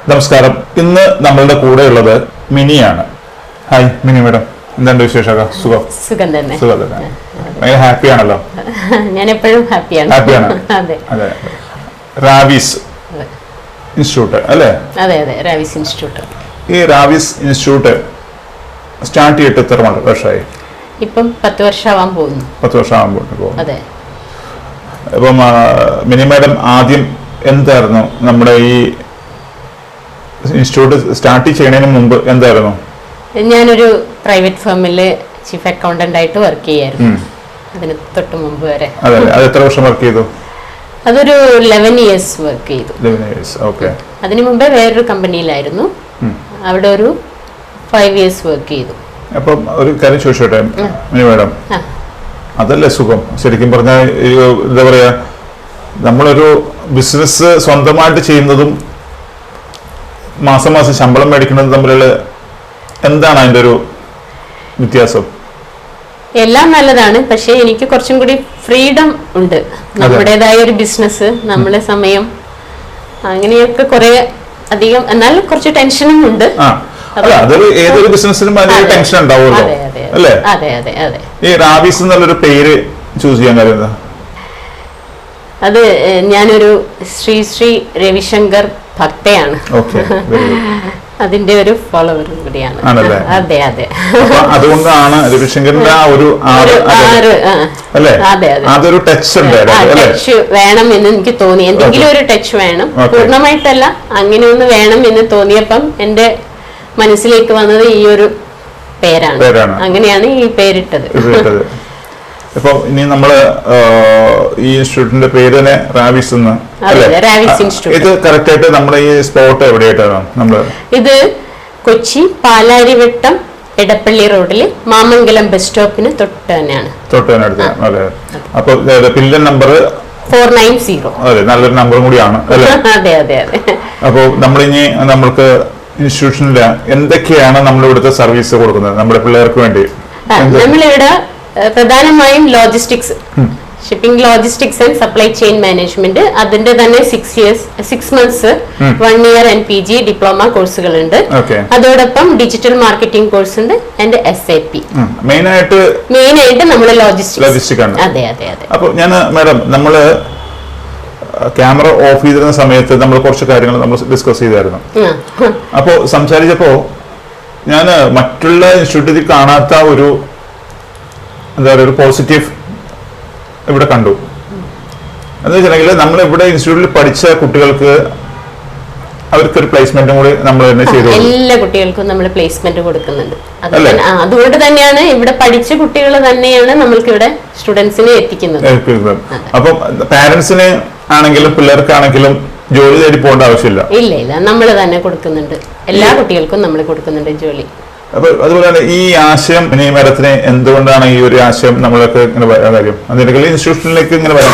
നമസ്കാരം. ഇന്ന് നമ്മളുടെ കൂടെ ഉള്ളത് മിനിയാണ്. ഹായ് മിനി മാഡം, എന്തുണ്ട് വിശേഷമൊക്കെ? സുഖം തന്നെ. ഭയങ്കര ഹാപ്പി ആണല്ലോ? ഞാൻ എപ്പോഴും ഹാപ്പിയാണ്. അതെ. റാവീസ് ഇൻസ്റ്റിറ്റ്യൂട്ട് അല്ലേ? അതെ അതെ, റാവീസ് ഇൻസ്റ്റിറ്റ്യൂട്ട്. ഈ റാവീസ് ഇൻസ്റ്റിറ്റ്യൂട്ട് സ്റ്റാർട്ട് ചെയ്തിട്ട് എത്ര വർഷമായി? ഇപ്പം 10 വർഷമാവാൻ പോകുന്നു. 10 വർഷമാകാൻ പോകുന്നു. അതെ. അപ്പം മിനി മാഡം ആദ്യം എന്തായിരുന്നു നമ്മുടെ ഈ ഇൻസ്റ്റിറ്റ്യൂട്ട് സ്റ്റാർട്ട് ചെയ്യുന്നതിന് മുമ്പ് എന്തായിരുന്നു? ഞാനൊരു പ്രൈവറ്റ് ഫേമില് ചീഫ് അക്കൗണ്ടന്റ് ആയിട്ട് വർക്ക് ചെയ്യായിരുന്നു. അതിന് തൊട്ട് മുമ്പ് വരെ. അതെ. അത് എത്ര വർഷം വർക്ക് ചെയ്തു? അതൊരു 11 years വർക്ക് ചെയ്തു. 11 years. ഓക്കെ. അതിനു മുമ്പേ വേറൊരു കമ്പനിയിലായിരുന്നു. അവിടെ ഒരു 5 years വർക്ക് ചെയ്തു. അപ്പം ഒരു കാര്യം ചോദിച്ചോട്ടെ മിനി മാഡം, അതല്ലേ സുഖം? ശരിക്കും പറഞ്ഞാൽ എന്താ പറയാ, നമ്മളൊരു ബിസിനസ് സ്വന്തമായിട്ട് ചെയ്യുന്നതും മാസം മാസം ശമ്പളം മേടിക്കുന്നതും തമ്മിലുള്ള എന്താണ് അതിന്റെ ഒരു വ്യത്യാസം? എല്ലാം നല്ലതാണ്, പക്ഷെ എനിക്ക് കുറച്ചും കൂടി ഫ്രീഡം ഉണ്ട്. നമ്മുടേതായ ഒരു ബിസിനസ്, നമ്മളെ സമയം, അങ്ങനെയൊക്കെ കുറെ അധികം, എന്നാൽ കുറച്ച് ടെൻഷനും ഉണ്ട്. അതൊരു ഏതൊരു ബിസിനസ്സിനും അതിന്റെ ടെൻഷൻ ഉണ്ടാവുമല്ലോ അല്ലേ? അതെ അതെ അതെ. ഈ റാവീസ് എന്നുള്ളൊരു പേര് ചൂസ് ചെയ്യാൻ കാര്യം എന്താ? അത് ഞാനൊരു ശ്രീ ശ്രീ രവിശങ്കർ ഭക്തയാണ്. അതിന്റെ ഒരു ഫോളോവറും കൂടിയാണ്. അതെ അതെ. അതുകൊണ്ടാണ് രവിശങ്കറിന്റെ ആ ഒരു അതൊരു ടച്ച് വേണം എന്ന് എനിക്ക് തോന്നി. എന്തെങ്കിലും ഒരു ടച്ച് വേണം, പൂർണ്ണമായിട്ടല്ല, അങ്ങനെ ഒന്ന് വേണം എന്ന് തോന്നിയപ്പം എന്റെ മനസ്സിലേക്ക് വന്നത് ഈ ഒരു പേരാണ്. അങ്ങനെയാണ് ഈ പേരിട്ടത്. ഇപ്പൊ ഇനി നമ്മള് ഈ ഇൻസ്റ്റിറ്റ്യൂട്ടിന്റെ പേര് തന്നെ റാവീസ് എന്ന്. ഇത് കറക്റ്റ് ആയിട്ട് നമ്മുടെ ഈ സ്പോട്ട് എവിടെയായിട്ടാണ് നമ്മള്? ഇത് കൊച്ചി പാലാരിവട്ടം എടപ്പള്ളി റോഡില് മാമംഗലം ബസ് സ്റ്റോപ്പിന് തൊട്ട് തന്നെയാണ്. അതെ. അപ്പൊ പില്ലർ നമ്പർ 490. അതെ, നല്ലൊരു നമ്പറും കൂടിയാണ് അല്ലേ? അതെ അതെ അതെ. അപ്പൊ നമ്മളിനി നമ്മൾക്ക് ഇൻസ്റ്റിറ്റ്യൂഷനില് എന്തൊക്കെയാണ് നമ്മൾ ഇവിടുത്തെ സർവീസ് കൊടുക്കുന്നത് നമ്മുടെ പിള്ളേർക്ക് വേണ്ടി? നമ്മളിവിടെ പ്രധാനമായും logistics, shipping logistics and supply chain management, അതിന്റെ തന്നെ 6 months 1 year NPG ഡിപ്ലോമ കോഴ്സുകളുണ്ട്. അതോടൊപ്പം ഡിജിറ്റൽ മാർക്കറ്റിംഗ് കോഴ്സ് ഉണ്ട് ആൻഡ് SAP. മെയിൻ ആയിട്ട് നമ്മൾ ലോജിസ്റ്റിക്സ് ആണ്. അതെ അതെ അതെ. അപ്പൊ ഞാൻ മാഡം, നമ്മള് ക്യാമറ ഓഫ് ചെയ്തിരുന്ന സമയത്ത് നമ്മൾ കുറച്ച് കാര്യങ്ങൾ നമ്മൾ ഡിസ്കസ് ചെയ്തായിരുന്നു. അപ്പോ സംസാരിച്ചപ്പോ ഞാൻ മറ്റുള്ള ഇൻസ്റ്റിറ്റ്യൂട്ടിൽ കാണാത്ത ഒരു എന്താ പറയുക, ഒരു പോസിറ്റീവ് ഇവിടെ കണ്ടു. എന്താ വെച്ചിട്ടുണ്ടെങ്കിൽ നമ്മൾ ഇവിടെ ഇൻസ്റ്റിറ്റ്യൂട്ടിൽ പഠിച്ച കുട്ടികൾക്ക് അവർക്കൊരു പ്ലേസ്മെന്റും കൂടി നമ്മൾ തന്നെ ചെയ്തു. എല്ലാ കുട്ടികൾക്കും നമ്മൾ പ്ലേസ്മെന്റ് കൊടുക്കുന്നുണ്ട്. അതുകൊണ്ട് തന്നെയാണ് ഇവിടെ പഠിച്ച കുട്ടികൾ തന്നെയാണ് നമ്മൾക്ക് ഇവിടെ സ്റ്റുഡൻസിനെ എത്തിക്കുന്നത്. അപ്പം പാരന്റ്സിന് ആണെങ്കിലും പിള്ളേർക്കാണെങ്കിലും ജോലി തേടി പോകേണ്ട ആവശ്യമില്ല. ഇല്ല, നമ്മൾ തന്നെ കൊടുക്കുന്നുണ്ട്. എല്ലാ കുട്ടികൾക്കും നമ്മൾ കൊടുക്കുന്നുണ്ട് ജോലി. അപ്പൊ അതുപോലെ തന്നെ ഈ ആശയം മിനി മാഡത്തിന് എന്തുകൊണ്ടാണ് ഈ ഒരു ആശയം നമ്മളൊക്കെ ഇങ്ങനെ വരാൻ കാര്യം? അതിന്റെ ഇൻസ്റ്റിറ്റ്യൂഷനിലേക്ക് ഇങ്ങനെ വരാൻ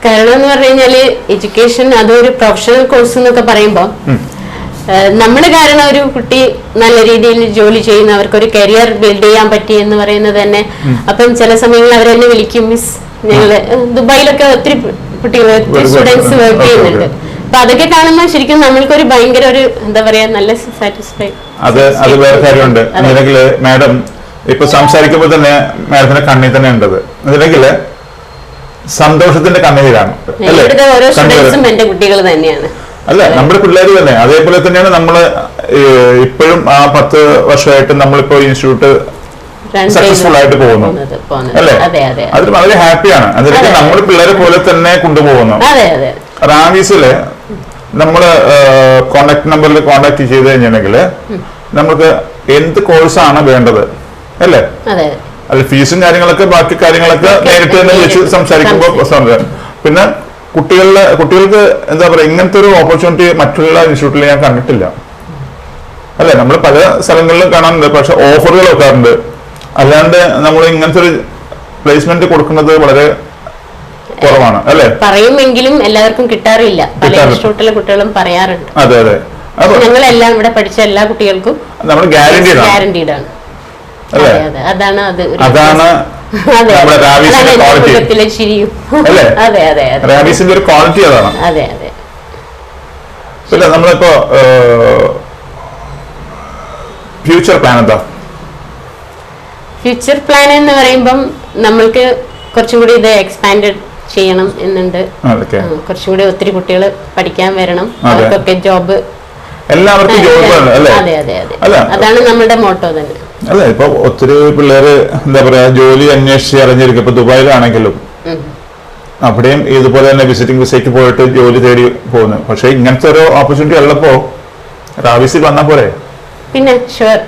കാരണം എന്ന് പറഞ്ഞു കഴിഞ്ഞാല് എഡ്യൂക്കേഷൻ അതൊരു പ്രൊഫഷണൽ കോഴ്സ് എന്നൊക്കെ പറയുമ്പോൾ നമ്മള് കാരണം ഒരു കുട്ടി നല്ല രീതിയിൽ ജോലി ചെയ്യുന്ന, അവർക്കൊരു കരിയർ ബിൽഡ് ചെയ്യാൻ പറ്റി എന്ന് പറയുന്നത് തന്നെ. അപ്പം ചില സമയങ്ങളിൽ അവരെന്നെ വിളിക്കും, മിസ് ഞങ്ങള് ദുബായിലൊക്കെ ഒത്തിരി കുട്ടികൾ സ്റ്റുഡൻസ് വർക്ക് ചെയ്യുന്നുണ്ട്. അപ്പൊ അതൊക്കെ കാണുമ്പോൾ ശരിക്കും നമ്മൾക്കൊരു ഭയങ്കര ഒരു എന്താ പറയാ, നല്ല സാറ്റിസ്ഫൈ. അത് വേറെ കാര്യമുണ്ട്. അല്ലെങ്കിൽ മാഡം ഇപ്പൊ സംസാരിക്കുമ്പോൾ തന്നെ മാഡത്തിന്റെ കണ്ണിൽ തന്നെ ഉണ്ടത് അല്ലെങ്കിൽ സന്തോഷത്തിന്റെ കണ്ണീരാണ്. ഓരോ സ്റ്റുഡൻസും എന്റെ കുട്ടികൾ തന്നെയാണ്. അല്ല, നമ്മുടെ പിള്ളേർ തന്നെ. അതേപോലെ തന്നെയാണ് നമ്മള് ഇപ്പോഴും ആ 10 വർഷമായിട്ട് നമ്മളിപ്പോ ഇൻസ്റ്റിറ്റ്യൂട്ട് സക്സസ്ഫുൾ ആയിട്ട് പോകുന്നു അല്ലേ? അതിൽ വളരെ ഹാപ്പിയാണ്. അതിലേക്ക് നമ്മുടെ പിള്ളേരെ പോലെ തന്നെ കൊണ്ടുപോകുന്നു. റാവീസില് നമ്മള് കോണ്ടാക്ട് നമ്പറിൽ കോണ്ടാക്ട് ചെയ്ത് കഴിഞ്ഞിട്ടുണ്ടെങ്കിൽ നമുക്ക് എന്ത് കോഴ്സാണ് വേണ്ടത് അല്ലേ? അല്ല, ഫീസും കാര്യങ്ങളൊക്കെ ബാക്കി കാര്യങ്ങളൊക്കെ നേരിട്ട് തന്നെ വിളിച്ച് സംസാരിക്കുമ്പോൾ. പിന്നെ കുട്ടികൾക്ക് എന്താ പറയാ, ഇങ്ങനത്തെ ഒരു ഓപ്പർച്യൂണിറ്റി മറ്റുള്ള ഇൻസ്റ്റിറ്റ്യൂട്ടിൽ ഞാൻ കണ്ടിട്ടില്ല അല്ലെ? നമ്മൾ പല സ്ഥലങ്ങളിലും കാണാറുണ്ട്, പക്ഷെ ഓഫറുകൾ വെക്കാറുണ്ട്. അല്ലാണ്ട് നമ്മൾ ഇങ്ങനത്തെ ഒരു പ്ലേസ്മെന്റ് കൊടുക്കുന്നത് വളരെ കുറവാണ് അല്ലെ? പറയുമെങ്കിലും എല്ലാവർക്കും കിട്ടാറില്ല. പല ഇൻസ്റ്റിറ്റ്യൂട്ടിലെ കുട്ടികളും പറയാറുണ്ട്. അതെ അതെ. ഞങ്ങളെല്ലാം ഇവിടെ പഠിച്ച എല്ലാ കുട്ടികൾക്കും നമ്മൾ ഗ്യാരണ്ടീഡ് ആണ്. അതാണ് നമ്മുടെ റാവീസിന്റെ ക്വാളിറ്റി. റാവീസിന്റെ ഒരു ക്വാളിറ്റി അതാണ്. ഇല്ല നമ്മളിപ്പോ ഫ്യൂച്ചർ പ്ലാൻ എന്താ? ഫ്യൂച്ചർ പ്ലാൻ എന്ന് പറയുമ്പം നമ്മൾക്ക് കുറച്ചും കൂടി ഇത് എക്സ്പാൻഡഡ് ചെയ്യണം എന്നുണ്ട്. കുറച്ചും കൂടി ഒത്തിരി കുട്ടികൾ പഠിക്കാൻ വരണം, അവർക്കൊക്കെ ജോബ്, എല്ലാവർക്കും ജോബ്. അതെ അതെ അതെ, അതാണ് നമ്മുടെ മോട്ടോ തന്നെ. അതെ, ഇപ്പൊ ഒത്തിരി പിള്ളേര് എന്താ പറയാ ജോലി അന്വേഷിച്ച് അറിഞ്ഞിരിക്കും. ഇപ്പൊ ദുബായിലാണെങ്കിലും അവിടെയും ഇതുപോലെ തന്നെ വിസിറ്റിംഗ് വിസയ്ക്ക് പോയിട്ട് ജോലി തേടി പോകുന്നു. പക്ഷെ ഇങ്ങനത്തെ ഒരു ഓപ്പർച്യൂണിറ്റി ഉള്ളപ്പോ റാവിസിൽ വന്നാ പോരെ? പിന്നെ ഷുവർ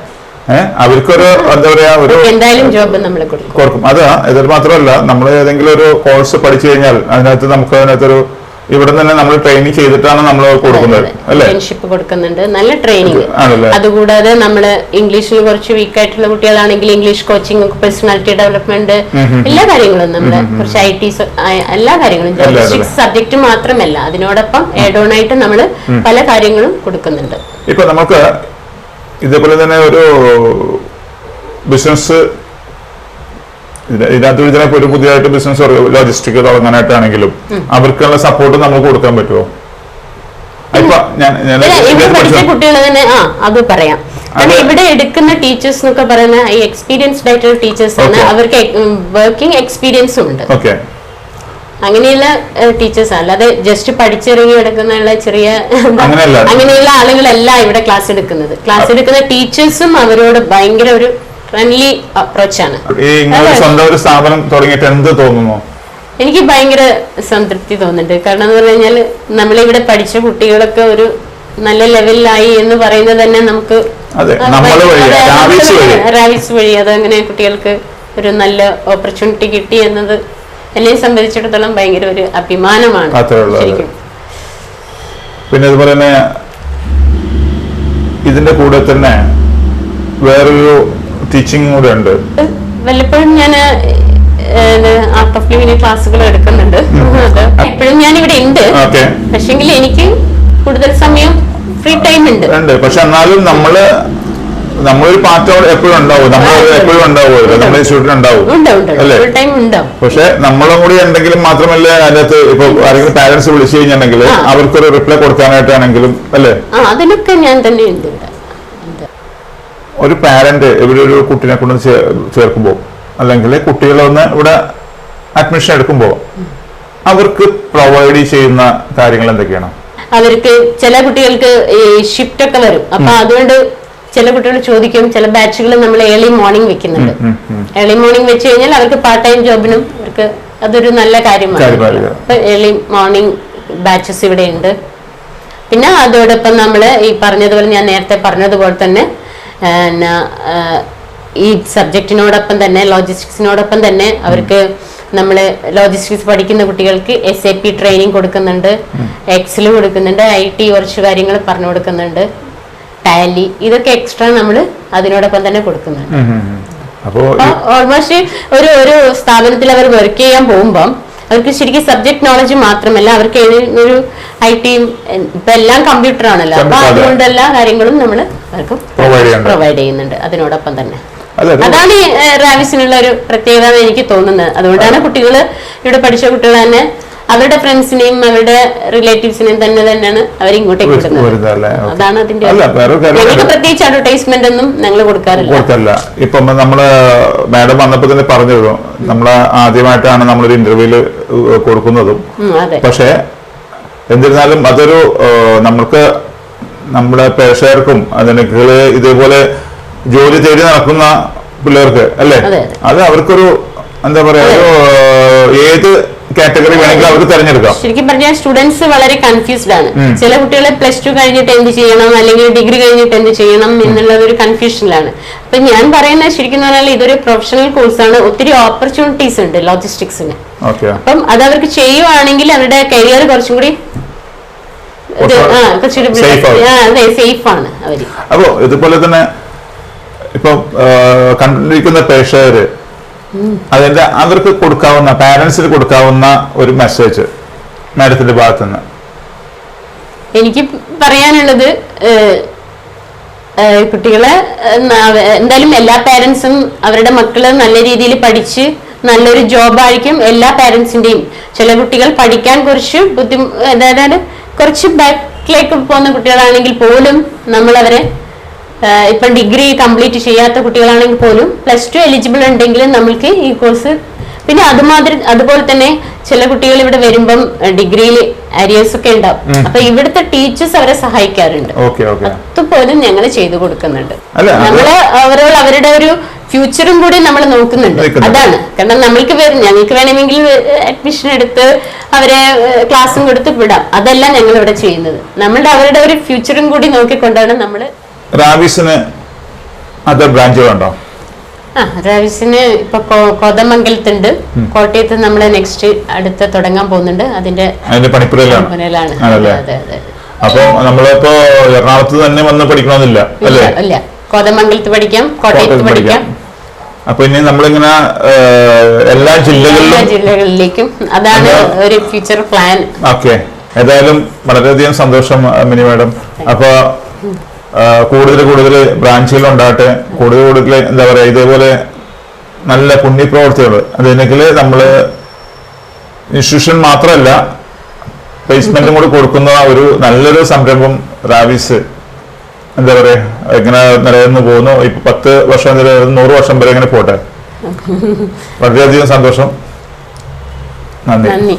അവർക്കൊരു എന്താ പറയാ ഒരു എന്തായാലും ജോബ് നമ്മൾ കൊടുക്കും. അതാ ഇത് മാത്രമല്ല, നമ്മൾ ഏതെങ്കിലും ഒരു കോഴ്സ് പഠിച്ചു കഴിഞ്ഞാൽ അതിനകത്ത് നമുക്ക് അതിനകത്തൊരു ഇവിടെ തന്നെ നമ്മൾ ട്രെയിനിങ് ചെയ്തിട്ടാണ് നമ്മൾ കൊടുക്കുന്നത് അല്ലേ? ഇന്റേൺഷിപ്പ് കൊടുക്കുന്നുണ്ട്, നല്ല ട്രെയിനിങ്. അതുകൂടാതെ നമ്മള് ഇംഗ്ലീഷിൽ കുറച്ച് വീക്ക് ആയിട്ടുള്ള കുട്ടികളാണെങ്കിൽ ഇംഗ്ലീഷ് കോച്ചിങ്, പേഴ്സണാലിറ്റി ഡെവലപ്മെന്റ്, എല്ലാ കാര്യങ്ങളും നമ്മള് കുറച്ച് IT എല്ലാ കാര്യങ്ങളും, സബ്ജക്ട് മാത്രമല്ല അതിനോടൊപ്പം ആഡ് ഓൺ ആയിട്ട് നമ്മള് പല കാര്യങ്ങളും കൊടുക്കുന്നുണ്ട്. ഇപ്പൊ നമുക്ക് ഇതേപോലെ തന്നെ ഒരു ബിസിനസ് ഇതിനകത്ത് ഒരു പുതിയതായിട്ട് ബിസിനസ് ലോജിസ്റ്റിക് തുടങ്ങാനായിട്ടാണെങ്കിലും അവർക്കുള്ള സപ്പോർട്ട് നമുക്ക് കൊടുക്കാൻ പറ്റുമോ? കുട്ടികൾ തന്നെ അത് പറയാം. ഇവിടെ എടുക്കുന്ന ടീച്ചേഴ്സ് എന്നൊക്കെ പറയുന്ന ഈ എക്സ്പീരിയൻസ്ഡ് ആയിട്ടുള്ള ടീച്ചേഴ്സ് ആണ്, അവർക്ക് വർക്കിംഗ് എക്സ്പീരിയൻസും ഉണ്ട്. അങ്ങനെയുള്ള ടീച്ചേഴ്സ് അല്ലാതെ ജസ്റ്റ് പഠിച്ചിറങ്ങി എടുക്കുന്ന ചെറിയ അങ്ങനെയുള്ള ആളുകളല്ല ഇവിടെ ക്ലാസ് എടുക്കുന്നത്. ക്ലാസ് എടുക്കുന്ന ടീച്ചേഴ്സും അവരോട് ഭയങ്കര ഒരു ഫ്രണ്ട്ലി അപ്രോച്ചാണ്. സ്വന്തം ഒരു സ്ഥാപനം തുടങ്ങിയിട്ട് എന്ത് തോന്നുന്നു? എനിക്ക് ഭയങ്കര സംതൃപ്തി തോന്നുന്നുണ്ട്. കാരണം എന്ന് പറഞ്ഞു കഴിഞ്ഞാൽ നമ്മളിവിടെ പഠിച്ച കുട്ടികളൊക്കെ ഒരു നല്ല ലെവലിലായി എന്ന് പറയുന്നത് തന്നെ നമുക്ക് റാവിസ് വഴി അതങ്ങനെ കുട്ടികൾക്ക് ഒരു നല്ല ഓപ്പർച്യൂണിറ്റി കിട്ടി എന്നത് എന്നെ സംബന്ധിച്ചിടത്തോളം ഭയങ്കര ഒരു അഭിമാനമാണ് ശരിക്കും. പിന്നെ അതുപോലെ തന്നെ ഇതിന്റെ കൂടെ തന്നെ വേറൊരു ടീച്ചിങ് കൂടെ ഉണ്ട്. വല്ലപ്പോഴും ഞാൻ ആർട്ട് ഓഫ് ലിവിംഗ് ക്ലാസ്സുകൾ എടുക്കുന്നുണ്ട്. എപ്പോഴും ഞാൻ ഇവിടെ ഉണ്ട്, പക്ഷെങ്കിൽ എനിക്ക് കൂടുതൽ സമയം ഫ്രീ ടൈം ഉണ്ട്. പക്ഷെ എന്നാലും നമ്മളൊരു പാർട്ട് എപ്പോഴും ഉണ്ടാവും, നമ്മൾ എപ്പോഴും ഉണ്ടാവുമല്ലോ, നമ്മുടെ ഇൻസ്റ്റിറ്റ്യൂട്ടിൽ ഉണ്ടാവും. പക്ഷെ നമ്മളും കൂടി എന്തെങ്കിലും മാത്രമല്ല അതിനകത്ത് ഇപ്പൊ ആരെങ്കിലും പാരന്റ്സ് വിളിച്ചു കഴിഞ്ഞിട്ടുണ്ടെങ്കിൽ അവർക്കൊരു റിപ്ലൈ കൊടുക്കാനായിട്ടാണെങ്കിലും അല്ലേ, അതിനൊക്കെ ഞാൻ തന്നെ ഉണ്ട്. ഒരു പാരന്റ് ഇവിടെ ഒരു കുട്ടിനെ കൊണ്ട് ചേർക്കുമ്പോൾ അല്ലെങ്കിൽ കുട്ടികളൊന്ന് ഇവിടെ അഡ്മിഷൻ എടുക്കുമ്പോൾ അവർക്ക് പ്രൊവൈഡ് ചെയ്യുന്ന കാര്യങ്ങൾ എന്തൊക്കെയാണ്? അവർക്ക് ചില കുട്ടികൾക്ക് ഷിഫ്റ്റ് ഒക്കെ വരും. അപ്പൊ അതുകൊണ്ട് ചില കുട്ടികൾ ചോദിക്കും, ചില ബാച്ചുകൾ നമ്മൾ ഏർലി മോർണിംഗ് വെക്കുന്നുണ്ട്. ഏർലി മോർണിംഗ് വെച്ച് കഴിഞ്ഞാൽ അവർക്ക് പാർട്ട് ടൈം ജോബിനും അവർക്ക് അതൊരു നല്ല കാര്യമാണ്. അപ്പൊ ഏർലി മോർണിംഗ് ബാച്ചസ് ഇവിടെ ഉണ്ട്. പിന്നെ അതോടൊപ്പം നമ്മൾ ഈ പറഞ്ഞതുപോലെ ഞാൻ നേരത്തെ പറഞ്ഞതുപോലെ തന്നെ ഈ സബ്ജക്റ്റിനോടൊപ്പം തന്നെ ലോജിസ്റ്റിക്സിനോടൊപ്പം തന്നെ അവർക്ക് നമ്മൾ ലോജിസ്റ്റിക്സ് പഠിക്കുന്ന കുട്ടികൾക്ക് SAP ട്രെയിനിങ് കൊടുക്കുന്നുണ്ട്, എക്സൽ കൊടുക്കുന്നുണ്ട്, IT കുറച്ച് കാര്യങ്ങൾ പറഞ്ഞു കൊടുക്കുന്നുണ്ട്, ടാലി, ഇതൊക്കെ എക്സ്ട്രാ നമ്മൾ അതിനോടൊപ്പം തന്നെ കൊടുക്കുന്നുണ്ട്. ഓൾമോസ്റ്റ് ഒരു സ്ഥാപനത്തിൽ അവർ വർക്ക് ചെയ്യാൻ പോകുമ്പം അവർക്ക് ശരിക്കും സബ്ജക്ട് നോളജ് മാത്രമല്ല, അവർക്ക് ഒരു IT ഇപ്പൊ എല്ലാം കമ്പ്യൂട്ടർ ആണല്ലോ, അപ്പൊ അതുകൊണ്ട് എല്ലാ കാര്യങ്ങളും നമ്മൾ അവർക്ക് പ്രൊവൈഡ് ചെയ്യുന്നുണ്ട് അതിനോടൊപ്പം തന്നെ. അതാണ് ഈ റാവിസിനുള്ള ഒരു പ്രത്യേകത എനിക്ക് തോന്നുന്നത്. അതുകൊണ്ടാണ് കുട്ടികൾ ഇവിടെ പഠിച്ച കുട്ടികൾ തന്നെ അവരുടെ ഫ്രണ്ട്സിനെയും അവരുടെ റിലേറ്റീവ്സിനെയും തന്നെയാണ് അവർ ഇങ്ങോട്ടേക്ക് കൊടുക്കുന്നത്. അതാണ് അതിന്റെ പ്രത്യേകിച്ച് അഡ്വർടൈസ്മെന്റ് ഒന്നും ഞങ്ങൾ കൊടുക്കാറില്ല. ഇപ്പൊ നമ്മള് മാഡം വന്നപ്പോ തന്നെ പറഞ്ഞിരുന്നു, നമ്മള് ആദ്യമായിട്ടാണ് നമ്മളൊരു ഇന്റർവ്യൂല് കൊടുക്കുന്നതും. പക്ഷെ എന്നിരുന്നാലും അതൊരു നമ്മൾക്ക് നമ്മുടെ പേഷകർക്കും അതിനൊക്കെ ഇതേപോലെ ജോലി തേടി നടക്കുന്ന പിള്ളേർക്ക് അല്ലേ, അത് അവർക്കൊരു എന്താ പറയാ ഒരു ഏത് കാറ്റഗറി വേണമെങ്കിലും അവർക്ക് തിരഞ്ഞെടുക്കാം. ശരിക്കും പറഞ്ഞാൽ സ്റ്റുഡൻസ് വളരെ കൺഫ്യൂസ്ഡ് ആണ്. ചില കുട്ടികളെ +2 കഴിഞ്ഞിട്ട് എന്ത് ചെയ്യണം അല്ലെങ്കിൽ ഡിഗ്രി കഴിഞ്ഞിട്ട് എന്ത് ചെയ്യണം എന്നുള്ള ഒരു കൺഫ്യൂഷനിലാണ്. അപ്പൊ ഞാൻ പറയുന്നത് ശരിക്കും പറഞ്ഞാൽ ഇതൊരു പ്രൊഫഷണൽ കോഴ്സാണ്, ഒത്തിരി ഓപ്പർച്യൂണിറ്റീസ് ഉണ്ട് ലോജിസ്റ്റിക്സിന്. അപ്പം അത് അവർക്ക് ചെയ്യുവാണെങ്കിൽ അവരുടെ കരിയർ കുറച്ചും കൂടി സേഫ് ആണ് അവര്. അപ്പോ ഇതുപോലെ തന്നെ ഇപ്പൊ കണ്ടിരിക്കുന്ന പേഷകര് അതിന്റെ അവർക്ക് കൊടുക്കാവുന്ന പാരന്റ്സിന് കൊടുക്കാവുന്ന ഒരു മെസ്സേജ് മാഡത്തിന്റെ ഭാഗത്തുനിന്ന്? എനിക്ക് പറയാനുള്ളത് കുട്ടികളെ എന്തായാലും എല്ലാ പാരന്റ്സും അവരുടെ മക്കള് നല്ല രീതിയിൽ പഠിച്ച് നല്ലൊരു ജോബായിരിക്കും എല്ലാ പാരന്റ്സിന്റെയും. ചില കുട്ടികൾ പഠിക്കാൻ കുറച്ച് അതായത് കുറച്ച് ബാക്ക് ലേക്ക് പോകുന്ന കുട്ടികളാണെങ്കിൽ പോലും നമ്മൾ അവരെ ഇപ്പം ഡിഗ്രി കംപ്ലീറ്റ് ചെയ്യാത്ത കുട്ടികളാണെങ്കിൽ പോലും +2 എലിജിബിൾ ഉണ്ടെങ്കിലും നമ്മൾക്ക് ഈ കോഴ്സ്. പിന്നെ അതുപോലെ തന്നെ ചില കുട്ടികൾ ഇവിടെ വരുമ്പം ഡിഗ്രിയിൽ അരിയേഴ്സ് ഒക്കെ ഉണ്ടാവും. അപ്പൊ ഇവിടുത്തെ ടീച്ചേഴ്സ് അവരെ സഹായിക്കാറുണ്ട്. അതുപോലും ഞങ്ങൾ ചെയ്തു കൊടുക്കുന്നുണ്ട്. നമ്മള് അവരുടെ ഒരു ഫ്യൂച്ചറും കൂടി നമ്മൾ നോക്കുന്നുണ്ട്. അതാണ് കാരണം ഞങ്ങൾക്ക് വേണമെങ്കിൽ അഡ്മിഷൻ എടുത്ത് അവരെ ക്ലാസ്സും കൊടുത്ത് വിടാം. അതല്ല ഞങ്ങൾ ഇവിടെ ചെയ്യുന്നത്. അവരുടെ ഒരു ഫ്യൂച്ചറും കൂടി നോക്കിക്കൊണ്ടാണ് നമ്മൾ. റാവിസിന് അതർ ബ്രാഞ്ചുകളുണ്ടോ? റാവിസിന് ഇപ്പൊ കോതമംഗലത്തുണ്ട്, കോട്ടയത്ത് നമ്മള് നെക്സ്റ്റ് അടുത്ത് തുടങ്ങാൻ പോകുന്നുണ്ട്. അതിന്റെ പണിപ്പുരയിലാണ്. അപ്പൊ നമ്മളിപ്പോ എറണാകുളത്ത് തന്നെ വന്ന് പഠിക്കണമെന്നില്ല അല്ല, കോതമംഗലത്ത് പഠിക്കാം, കോട്ടയത്ത് പഠിക്കാം. അപ്പൊ ഇനി നമ്മളിങ്ങനെ എല്ലാ ജില്ലകളിലേക്കും അതാണ് ഒരു ഫ്യൂച്ചർ പ്ലാൻ. ഓക്കെ, ഏതായാലും വളരെയധികം സന്തോഷം മിനി മാഡം. അപ്പൊ കൂടുതൽ ബ്രാഞ്ചുകൾ ഉണ്ടാകട്ടെ, കൂടുതൽ എന്താ പറയാ ഇതേപോലെ നല്ല പുണ്യപ്രവർത്തികൾ. അതെങ്കിൽ നമ്മള് ഇൻസ്റ്റിറ്റ്യൂഷൻ മാത്രമല്ല പ്ലേസ്മെന്റും കൂടി കൊടുക്കുന്ന ഒരു നല്ലൊരു സംരംഭം റാവിസ് എന്താ പറയാ ഇങ്ങനെ നിലനിന്ന് പോകുന്നു. ഇപ്പൊ 10 വർഷം 100 വർഷം വരെ ഇങ്ങനെ പോട്ടെ. വളരെയധികം സന്തോഷം. നന്ദി.